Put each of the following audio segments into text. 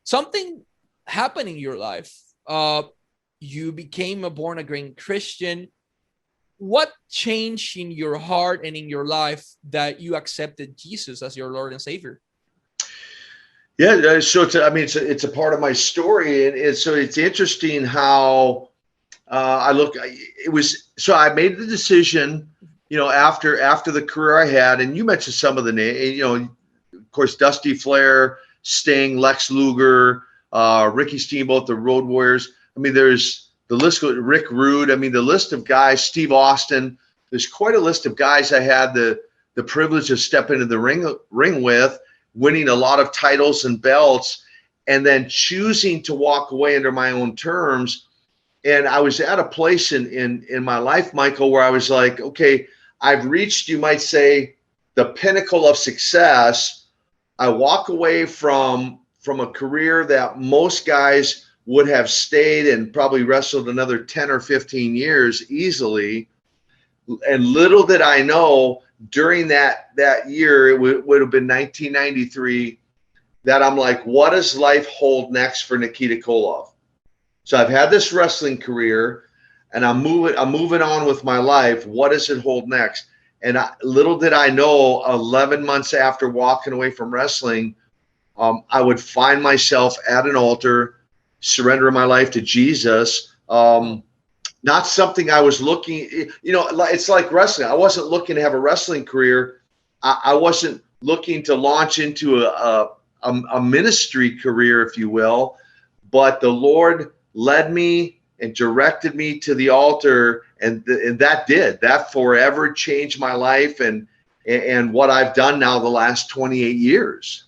something happened in your life. You became a born-again Christian. What changed in your heart and in your life that you accepted Jesus as your Lord and Savior? Yeah, so it's a part of my story, and so it's interesting how I look. It was so I made the decision, after the career I had, and you mentioned some of the name, of course, Dusty Flair, Sting, Lex Luger, Ricky Steamboat, the Road Warriors. I mean, there's the list. Rick Rude. I mean, the list of guys. Steve Austin. There's quite a list of guys I had the privilege of stepping into the ring with, winning a lot of titles and belts, and then choosing to walk away under my own terms. And I was at a place in my life, Michael, where I was like, okay, I've reached, you might say, the pinnacle of success. I walk away from a career that most guys would have stayed and probably wrestled another 10 or 15 years easily. And little did I know during that year, it would have been 1993, that I'm like, what does life hold next for Nikita Koloff? So I've had this wrestling career, and I'm moving on with my life. What does it hold next? And little did I know, 11 months after walking away from wrestling, I would find myself at an altar, surrendering my life to Jesus. Not something I was looking, it's like wrestling. I wasn't looking to have a wrestling career. I wasn't looking to launch into a ministry career, if you will, but the Lord led me and directed me to the altar, and that forever changed my life and what I've done now the last 28 years.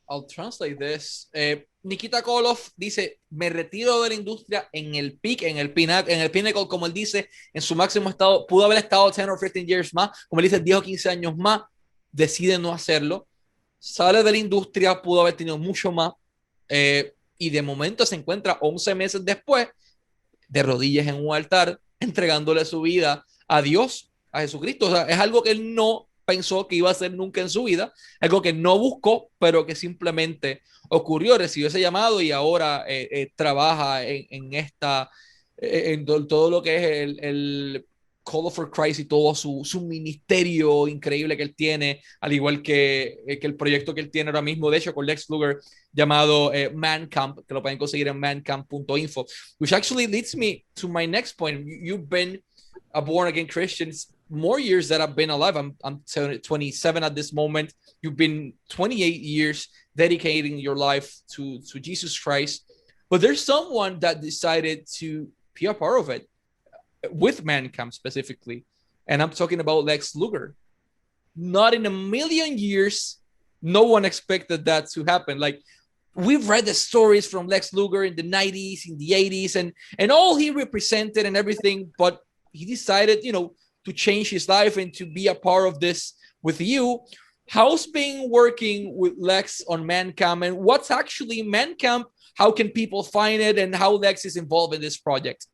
I'll translate this. Nikita Koloff dice, me retiro de la industria en el peak, en el pinnacle, como él dice, en su máximo estado. Pudo haber estado 10 or 15 years más, como él dice, 10 o 15 años más. Decide no hacerlo. Sale de la industria, pudo haber tenido mucho más. Y de momento se encuentra 11 meses después de rodillas en un altar, entregándole su vida a Dios, a Jesucristo. O sea, es algo que él no pensó que iba a hacer nunca en su vida, algo que no buscó, pero que simplemente ocurrió, recibió ese llamado y ahora trabaja en todo lo que es el Call for Christ y todo su ministerio increíble que él tiene, al igual que el proyecto que él tiene ahora mismo, de hecho, con Lex Luger, llamado Man Camp, que lo pueden conseguir en mancamp.info, which actually leads me to my next point. You've been a born-again Christian more years that I've been alive. I'm 27 at this moment. You've been 28 years dedicating your life to Jesus Christ. But there's someone that decided to be a part of it with Man Camp specifically. And I'm talking about Lex Luger. Not in a million years, no one expected that to happen. Like, we've read the stories from Lex Luger in the 90s, in the 80s, and all he represented and everything, but he decided, to change his life and to be a part of this with you. How's been working with Lex on Man Camp, and what's actually Man Camp? How can people find it, and how Lex is involved in this project?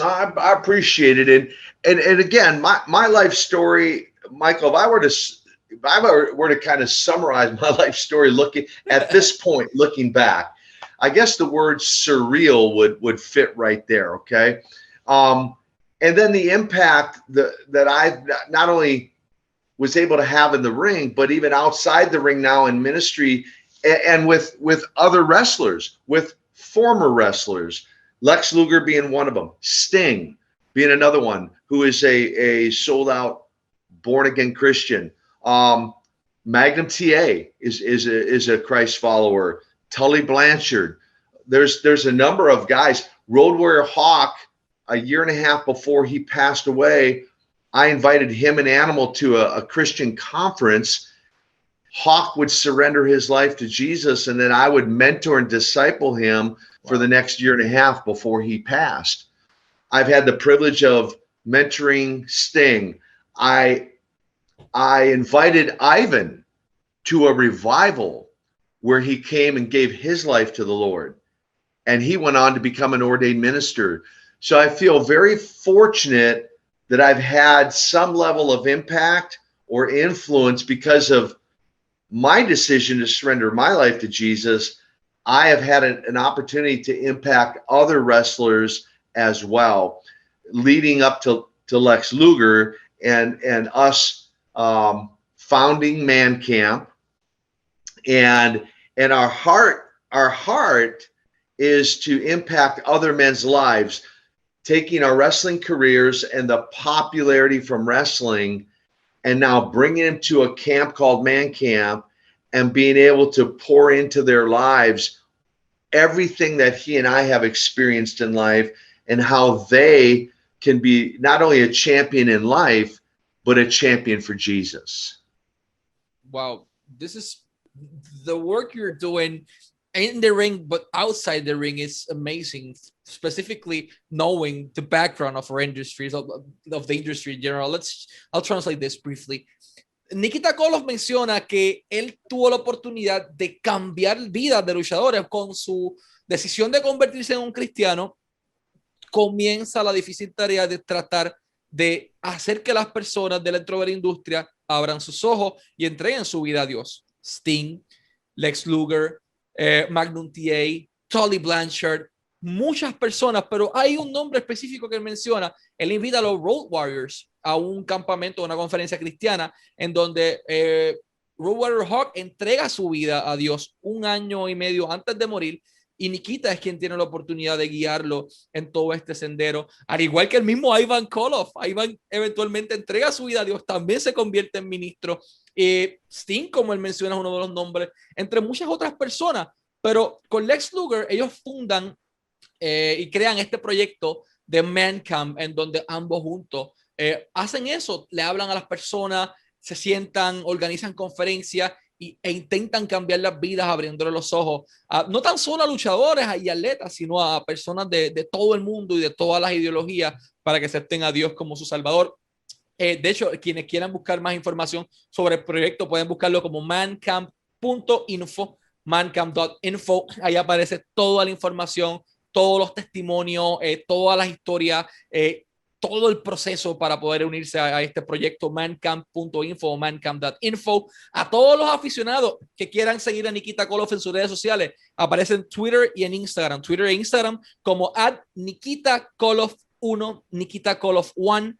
I appreciate it. And again, my life story, Michael, if I were to kind of summarize my life story looking at this point, looking back, I guess the word surreal would fit right there. Okay. And then the impact that I not only was able to have in the ring, but even outside the ring now in ministry and with other wrestlers, with former wrestlers, Lex Luger being one of them, Sting being another one who is a sold out born again Christian. Magnum TA is a Christ follower. Tully Blanchard. There's a number of guys. Road Warrior Hawk, a year and a half before he passed away, I invited him and Animal to a Christian conference. Hawk would surrender his life to Jesus, and then I would mentor and disciple him for the next year and a half before he passed. I've had the privilege of mentoring Sting. I invited Ivan to a revival where he came and gave his life to the Lord, and he went on to become an ordained minister. So I feel very fortunate that I've had some level of impact or influence because of my decision to surrender my life to Jesus, I have had an opportunity to impact other wrestlers as well, leading up to Lex Luger and us founding Man Camp, and our heart is to impact other men's lives, taking our wrestling careers and the popularity from wrestling and now bringing them to a camp called Man Camp and being able to pour into their lives everything that he and I have experienced in life, and how they can be not only a champion in life, but a champion for Jesus. Wow, this is the work you're doing in the ring, but outside the ring is amazing. Specifically, knowing the background of our industries, of the industry in general. I'll translate this briefly. Nikita Koloff menciona que él tuvo la oportunidad de cambiar vidas de luchadores con su decisión de convertirse en un cristiano. Comienza la difícil tarea de tratar de hacer que las personas dentro de la industria abran sus ojos y entreguen su vida a Dios. Sting, Lex Luger, Magnum TA, Tully Blanchard, muchas personas, pero hay un nombre específico que él menciona. Él invita a los Road Warriors a un campamento, una conferencia cristiana, en donde Road Warrior Hawk entrega su vida a Dios 1 año y medio antes de morir, y Nikita es quien tiene la oportunidad de guiarlo en todo este sendero, al igual que el mismo Ivan Koloff. Ivan eventualmente entrega su vida a Dios, también se convierte en ministro. Sting, como él menciona, es uno de los nombres, entre muchas otras personas, pero con Lex Luger ellos fundan y crean este proyecto de Man Camp, en donde ambos juntos hacen eso, le hablan a las personas, se sientan, organizan conferencias e intentan cambiar las vidas, abriéndole los ojos no tan solo a luchadores y atletas, sino a personas de todo el mundo y de todas las ideologías, para que acepten a Dios como su Salvador. De hecho, quienes quieran buscar más información sobre el proyecto pueden buscarlo como mancamp.info, mancamp.info. Ahí aparece toda la información, todos los testimonios, todas las historias, todo el proceso para poder unirse a este proyecto, mancamp.info o mancamp.info. A todos los aficionados que quieran seguir a Nikita Koloff en sus redes sociales, aparece en Twitter y en Instagram. Twitter e Instagram como @NikitaKoloff1, Nikita Koloff 1,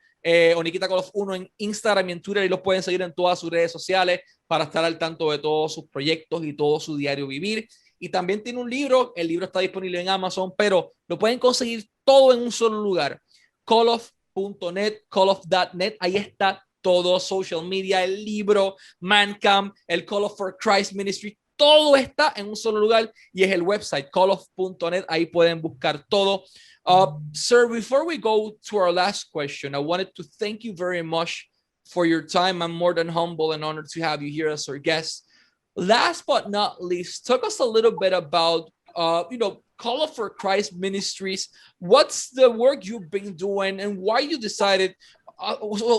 o Nikita Koloff 1 en Instagram y en Twitter, y los pueden seguir en todas sus redes sociales para estar al tanto de todos sus proyectos y todo su diario vivir. Y también tiene un libro, el libro está disponible en Amazon, pero lo pueden conseguir todo en un solo lugar, Koloff.net, Koloff.net. Ahí está todo, social media, el libro, Man Camp, el Koloff for Christ Ministry, todo está en un solo lugar, y es el website Koloff.net. Ahí pueden buscar todo. Sir, before we go to our last question, I wanted to thank you very much for your time. I'm more than humble and honored to have you here as our guest. Last but not least, talk us a little bit about, Koloff for Christ Ministries. What's the work you've been doing and why you decided?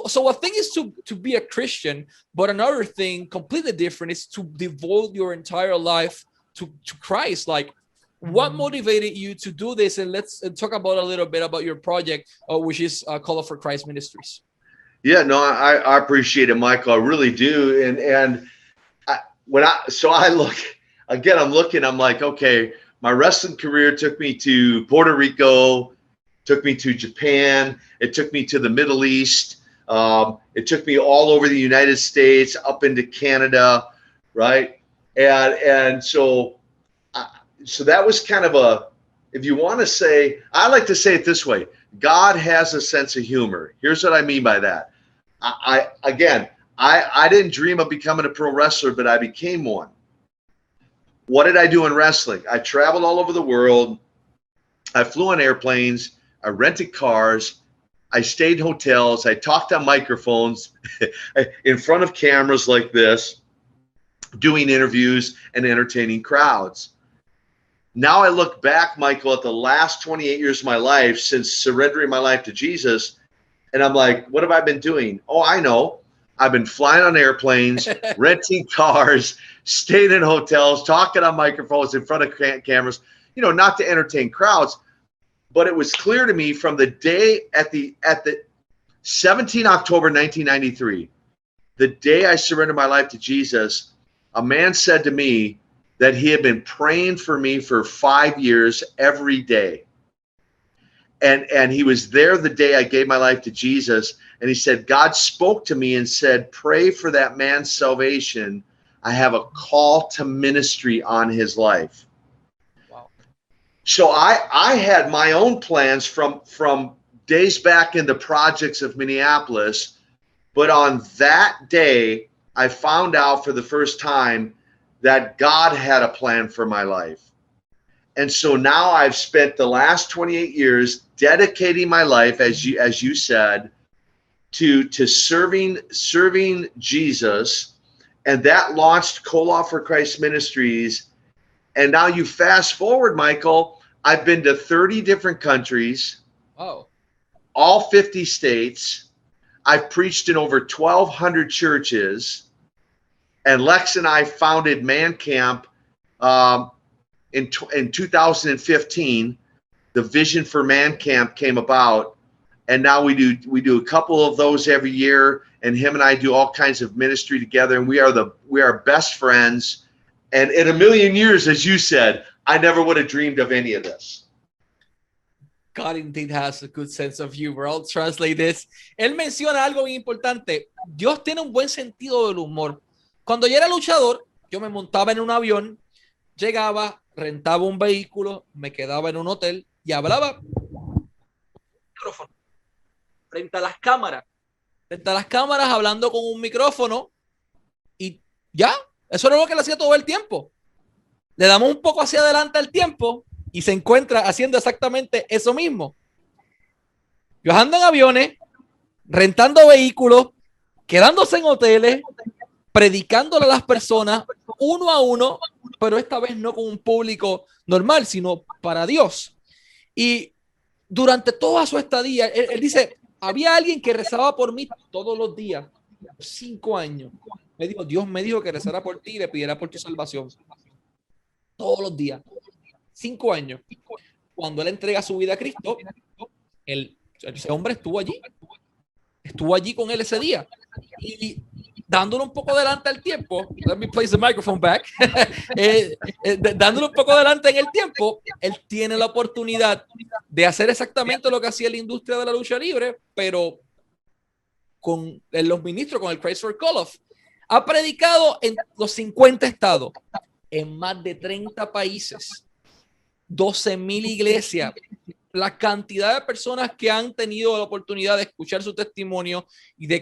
So a thing is to be a Christian, but another thing completely different is to devote your entire life to Christ. Like, what motivated you to do this? And let's talk about a little bit about your project, which is Koloff for Christ Ministries. Yeah, no, I appreciate it, Michael. I really do. And I look again, I'm like, okay, my wrestling career took me to Puerto Rico, took me to Japan, it took me to the Middle East, it took me all over the United States, up into Canada, right? And so that was kind of if you want to say, I like to say it this way: God has a sense of humor. Here's what I mean by that. I didn't dream of becoming a pro wrestler, but I became one. What did I do in wrestling? I traveled all over the world. I flew on airplanes. I rented cars. I stayed in hotels. I talked on microphones in front of cameras like this, doing interviews and entertaining crowds. Now I look back, Michael, at the last 28 years of my life since surrendering my life to Jesus, and I'm like, what have I been doing? Oh, I know. I've been flying on airplanes, renting cars, staying in hotels, talking on microphones in front of cameras, not to entertain crowds. But it was clear to me from the day at the 17 October 1993, the day I surrendered my life to Jesus, a man said to me that he had been praying for me for 5 years every day. And he was there the day I gave my life to Jesus. And he said, God spoke to me and said, pray for that man's salvation. I have a call to ministry on his life. Wow. So I had my own plans from days back in the projects of Minneapolis. But on that day, I found out for the first time that God had a plan for my life. And so now I've spent the last 28 years dedicating my life, as you said, to serving Jesus. And that launched Koloff for Christ Ministries. And now you fast forward, Michael, I've been to 30 different countries, Wow. all 50 states. I've preached in over 1,200 churches. And Lex and I founded Man Camp in 2015. The vision for Man Camp came about, and now we do a couple of those every year. And him and I do all kinds of ministry together, and we are best friends. And in a million years, as you said, I never would have dreamed of any of this. God indeed has a good sense of humor. I'll translate this. Él menciona algo bien importante. Dios tiene un buen sentido del humor. Cuando yo era luchador, yo me montaba en un avión, llegaba, rentaba un vehículo, me quedaba en un hotel y hablaba micrófono frente a las cámaras. Frente a las cámaras hablando con un micrófono y ya, eso era lo que le hacía todo el tiempo. Le damos un poco hacia adelante al tiempo y se encuentra haciendo exactamente eso mismo. Viajando en aviones, rentando vehículos, quedándose en hoteles, predicándole a las personas uno a uno, pero esta vez no con un público normal, sino para Dios. Y durante toda su estadía, él dice, había alguien que rezaba por mí todos los días, 5 años. Me dijo, Dios me dijo que rezara por ti y le pidiera por tu salvación. Todos los días, 5 años. Cuando él entrega su vida a Cristo, ese hombre estuvo allí con él ese día. Y dándole un poco adelante al tiempo, let me place the microphone back, dándole un poco adelante en el tiempo, él tiene la oportunidad de hacer exactamente lo que hacía la industria de la lucha libre, pero con los ministros, con el Chrysler Koloff. Ha predicado en los 50 estados, en más de 30 países, 12,000 iglesias. La cantidad de personas que han tenido la oportunidad de escuchar su testimonio y de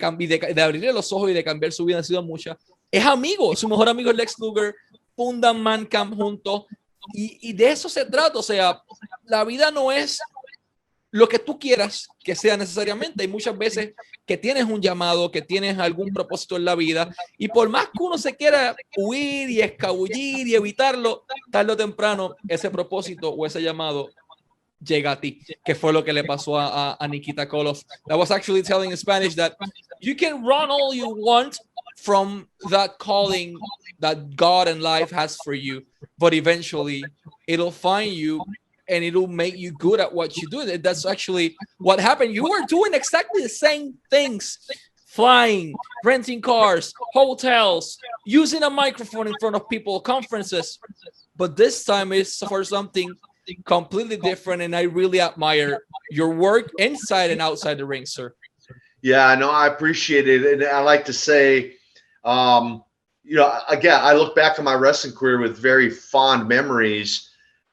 abrirle los ojos y de cambiar su vida han sido muchas. Es amigo, su mejor amigo es Lex Luger, fundan Man Camp juntos y de eso se trata. O sea, la vida no es lo que tú quieras que sea necesariamente. Hay muchas veces que tienes un llamado, que tienes algún propósito en la vida y por más que uno se quiera huir y escabullir y evitarlo, tarde o temprano ese propósito o ese llamado llega a ti, que fue lo que le pasó a Nikita Koloff. I was actually telling in Spanish that you can run all you want from that calling that God and life has for you, but eventually it'll find you and it'll make you good at what you do. That's actually what happened. You were doing exactly the same things, flying, renting cars, hotels, using a microphone in front of people, conferences, but this time it's for something completely different, and I really admire your work inside and outside the ring, sir. Yeah, no, I appreciate it. And I like to say, again, I look back on my wrestling career with very fond memories,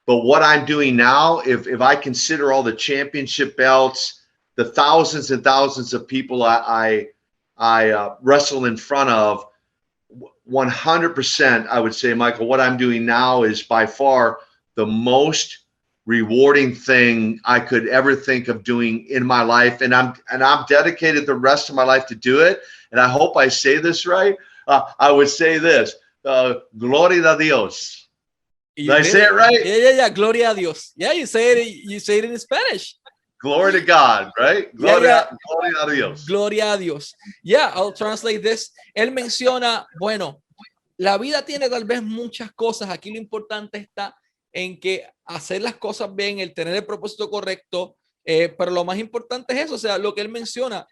but what I'm doing now, if I consider all the championship belts, the thousands and thousands of people I wrestle in front of, 100%, I would say, Michael, what I'm doing now is by far the most rewarding thing I could ever think of doing in my life. And I'm dedicated the rest of my life to do it. And I hope I say this right. I would say this, Gloria a Dios. Did I say it right? Yeah. Gloria a Dios. Yeah, you say it in Spanish. Glory to God, right? Gloria a Dios. Gloria a Dios. Yeah, I'll translate this. Él menciona, bueno, la vida tiene tal vez muchas cosas. Aquí lo importante está en que hacer las cosas bien, el tener el propósito correcto, pero lo más importante es eso, o sea, lo que él menciona,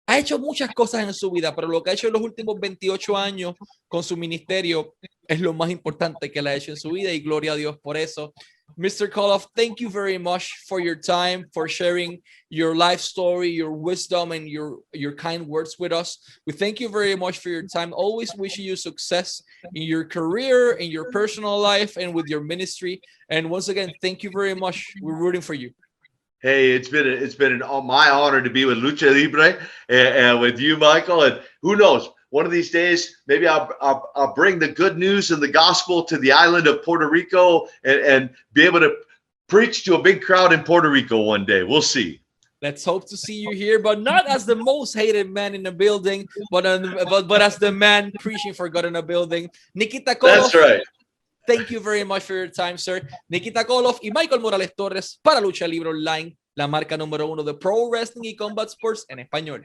ha hecho muchas cosas en su vida, pero lo que ha hecho en los últimos 28 años con su ministerio es lo más importante que le ha hecho en su vida, y gloria a Dios por eso. Mr. Koloff, thank you very much for your time, for sharing your life story, your wisdom, and your kind words with us. We thank you very much for your time. Always wishing you success in your career, in your personal life, and with your ministry. And once again, thank you very much. We're rooting for you. Hey, it's been my honor to be with Lucha Libre and with you, Michael. And who knows, one of these days, maybe I'll bring the good news and the gospel to the island of Puerto Rico and be able to preach to a big crowd in Puerto Rico one day. We'll see. Let's hope to see you here, but not as the most hated man in the building, but as the man preaching for God in the building. Nikita Koloff. That's right. Thank you very much for your time, sir. Nikita Koloff y Michael Morales Torres para Lucha Libre Online, la marca número 1 de Pro Wrestling y Combat Sports en español.